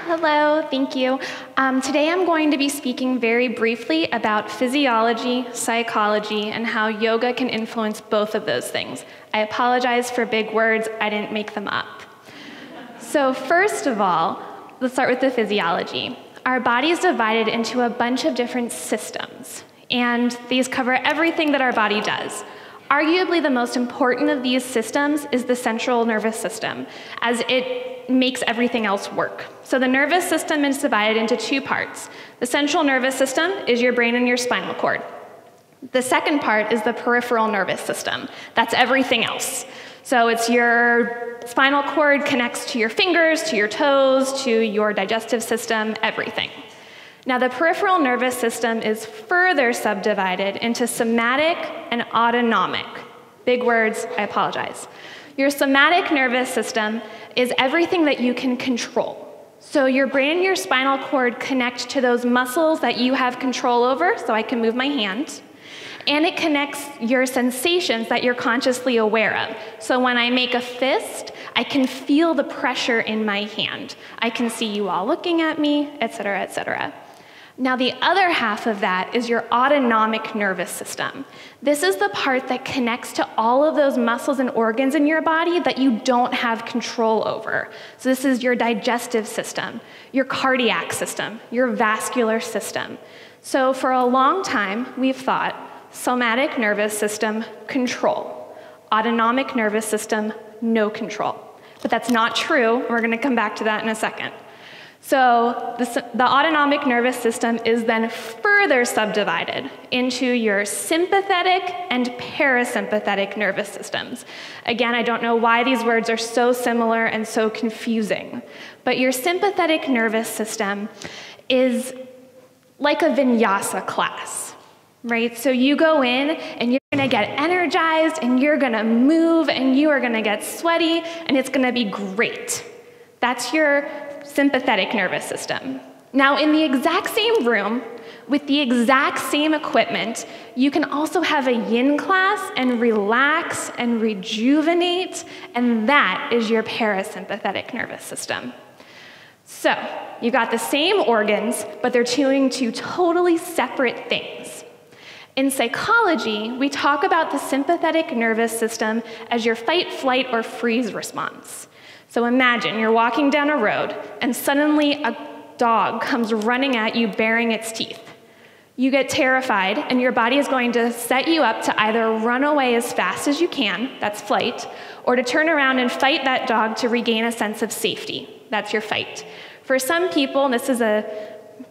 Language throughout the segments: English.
Hello, thank you. Today I'm going to be speaking very briefly about physiology, psychology, and how yoga can influence both of those things. I apologize for big words, I didn't make them up. So first of all, let's start with the physiology. Our body is divided into a bunch of different systems, and these cover everything that our body does. Arguably the most important of these systems is the central nervous system, as it makes everything else work. So the nervous system is divided into two parts. The central nervous system is your brain and your spinal cord. The second part is the peripheral nervous system. That's everything else. So it's your spinal cord connects to your fingers, to your toes, to your digestive system, everything. Now the peripheral nervous system is further subdivided into somatic and autonomic. Big words, I apologize. Your somatic nervous system is everything that you can control. So your brain and your spinal cord connect to those muscles that you have control over, so I can move my hand, and it connects your sensations that you're consciously aware of. So when I make a fist, I can feel the pressure in my hand. I can see you all looking at me, et cetera, et cetera. Now the other half of that is your autonomic nervous system. This is the part that connects to all of those muscles and organs in your body that you don't have control over. So this is your digestive system, your cardiac system, your vascular system. So for a long time, we've thought somatic nervous system, control. Autonomic nervous system, no control. But that's not true. We're going to come back to that in a second. So the autonomic nervous system is then further subdivided into your sympathetic and parasympathetic nervous systems. Again, I don't know why these words are so similar and so confusing, but your sympathetic nervous system is like a vinyasa class, right? So you go in and you're going to get energized and you're going to move and you are going to get sweaty and it's going to be great. That's your sympathetic nervous system. Now, in the exact same room, with the exact same equipment, you can also have a yin class and relax and rejuvenate, and that is your parasympathetic nervous system. So, you've got the same organs, but they're doing two totally separate things. In psychology, we talk about the sympathetic nervous system as your fight, flight, or freeze response. So imagine you're walking down a road and suddenly a dog comes running at you baring its teeth. You get terrified and your body is going to set you up to either run away as fast as you can, that's flight, or to turn around and fight that dog to regain a sense of safety, that's your fight. For some people, and this is a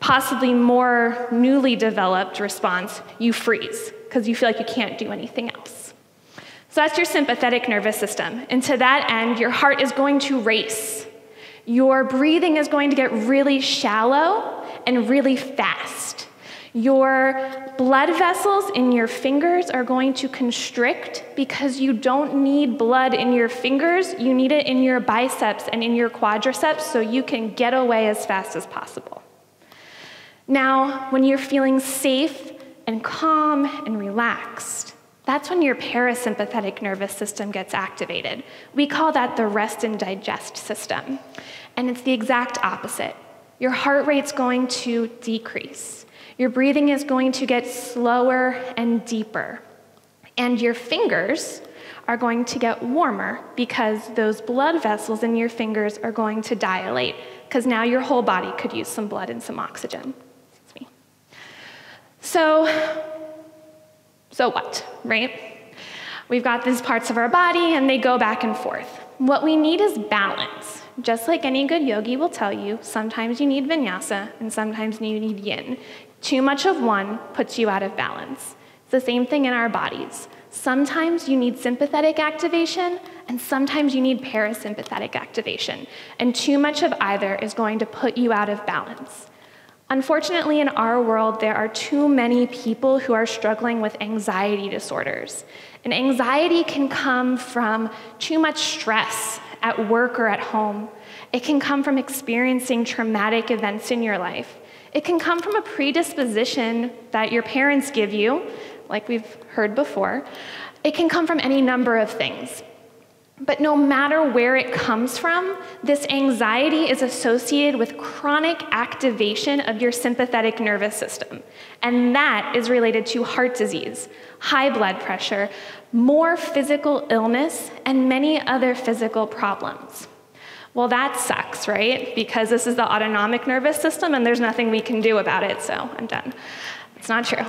possibly more newly developed response, you freeze because you feel like you can't do anything else. So that's your sympathetic nervous system. And to that end, your heart is going to race. Your breathing is going to get really shallow and really fast. Your blood vessels in your fingers are going to constrict because you don't need blood in your fingers. You need it in your biceps and in your quadriceps so you can get away as fast as possible. Now, when you're feeling safe and calm and relaxed, that's when your parasympathetic nervous system gets activated. We call that the rest and digest system. And it's the exact opposite. Your heart rate's going to decrease. Your breathing is going to get slower and deeper. And your fingers are going to get warmer because those blood vessels in your fingers are going to dilate, because now your whole body could use some blood and some oxygen. Excuse me. So what, right? We've got these parts of our body and they go back and forth. What we need is balance. Just like any good yogi will tell you, sometimes you need vinyasa and sometimes you need yin. Too much of one puts you out of balance. It's the same thing in our bodies. Sometimes you need sympathetic activation and sometimes you need parasympathetic activation. And too much of either is going to put you out of balance. Unfortunately, in our world, there are too many people who are struggling with anxiety disorders. And anxiety can come from too much stress at work or at home. It can come from experiencing traumatic events in your life. It can come from a predisposition that your parents give you, like we've heard before. It can come from any number of things. But no matter where it comes from, this anxiety is associated with chronic activation of your sympathetic nervous system. And that is related to heart disease, high blood pressure, more physical illness, and many other physical problems. Well, that sucks, right? Because this is the autonomic nervous system and there's nothing we can do about it, so I'm done. It's not true.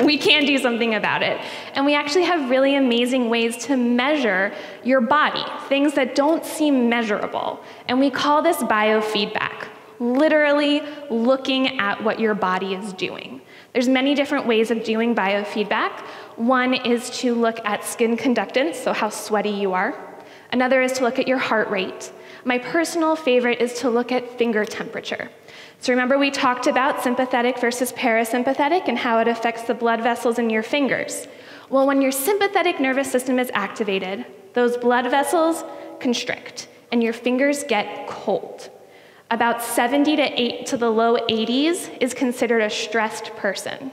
We can do something about it. And we actually have really amazing ways to measure your body, things that don't seem measurable. And we call this biofeedback, literally looking at what your body is doing. There's many different ways of doing biofeedback. One is to look at skin conductance, so how sweaty you are. Another is to look at your heart rate. My personal favorite is to look at finger temperature. So remember we talked about sympathetic versus parasympathetic and how it affects the blood vessels in your fingers. Well, when your sympathetic nervous system is activated, those blood vessels constrict and your fingers get cold. About 70 to the low 80s is considered a stressed person.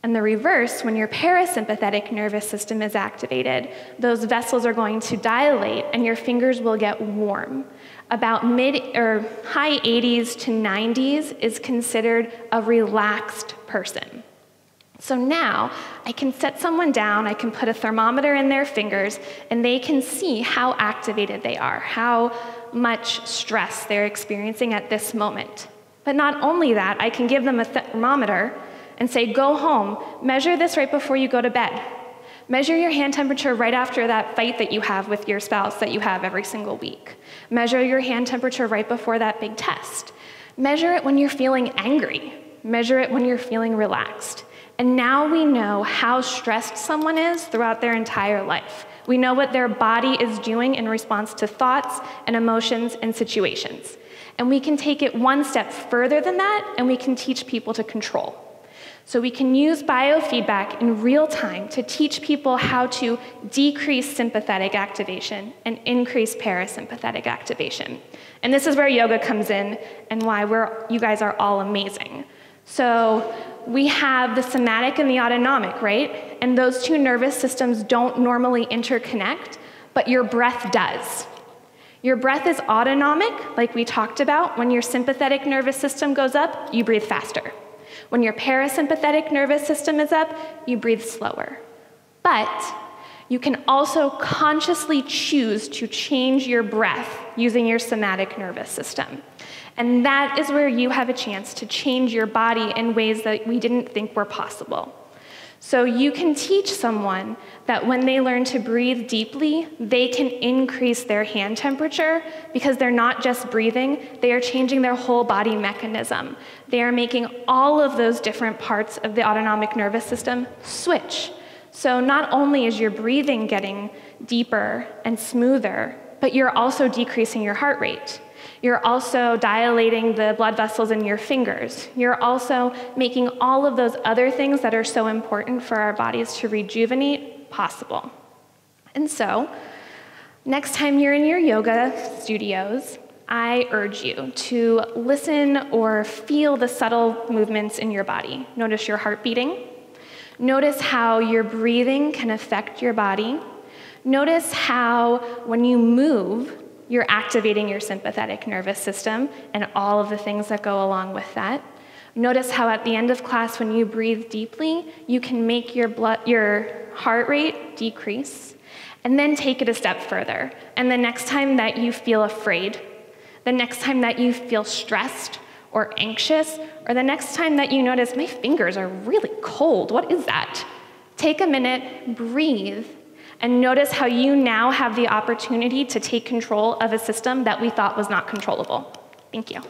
And the reverse, when your parasympathetic nervous system is activated, those vessels are going to dilate and your fingers will get warm. About high 80s to 90s is considered a relaxed person. So now I can set someone down, I can put a thermometer in their fingers, and they can see how activated they are, how much stress they're experiencing at this moment. But not only that, I can give them a thermometer and say, go home, measure this right before you go to bed. Measure your hand temperature right after that fight that you have with your spouse that you have every single week. Measure your hand temperature right before that big test. Measure it when you're feeling angry. Measure it when you're feeling relaxed. And now we know how stressed someone is throughout their entire life. We know what their body is doing in response to thoughts and emotions and situations. And we can take it one step further than that, and we can teach people to control. So we can use biofeedback in real time to teach people how to decrease sympathetic activation and increase parasympathetic activation. And this is where yoga comes in and why you guys are all amazing. So we have the somatic and the autonomic, right? And those two nervous systems don't normally interconnect, but your breath does. Your breath is autonomic, like we talked about. When your sympathetic nervous system goes up, you breathe faster. When your parasympathetic nervous system is up, you breathe slower. But you can also consciously choose to change your breath using your somatic nervous system. And that is where you have a chance to change your body in ways that we didn't think were possible. So you can teach someone that when they learn to breathe deeply, they can increase their hand temperature because they're not just breathing, they are changing their whole body mechanism. They are making all of those different parts of the autonomic nervous system switch. So not only is your breathing getting deeper and smoother, but you're also decreasing your heart rate. You're also dilating the blood vessels in your fingers. You're also making all of those other things that are so important for our bodies to rejuvenate possible. And so, next time you're in your yoga studios, I urge you to listen or feel the subtle movements in your body. Notice your heart beating. Notice how your breathing can affect your body. Notice how when you move, you're activating your sympathetic nervous system and all of the things that go along with that. Notice how at the end of class, when you breathe deeply, you can make your heart rate decrease, and then take it a step further. And the next time that you feel afraid, the next time that you feel stressed or anxious, or the next time that you notice, my fingers are really cold, what is that? Take a minute, breathe, and notice how you now have the opportunity to take control of a system that we thought was not controllable. Thank you.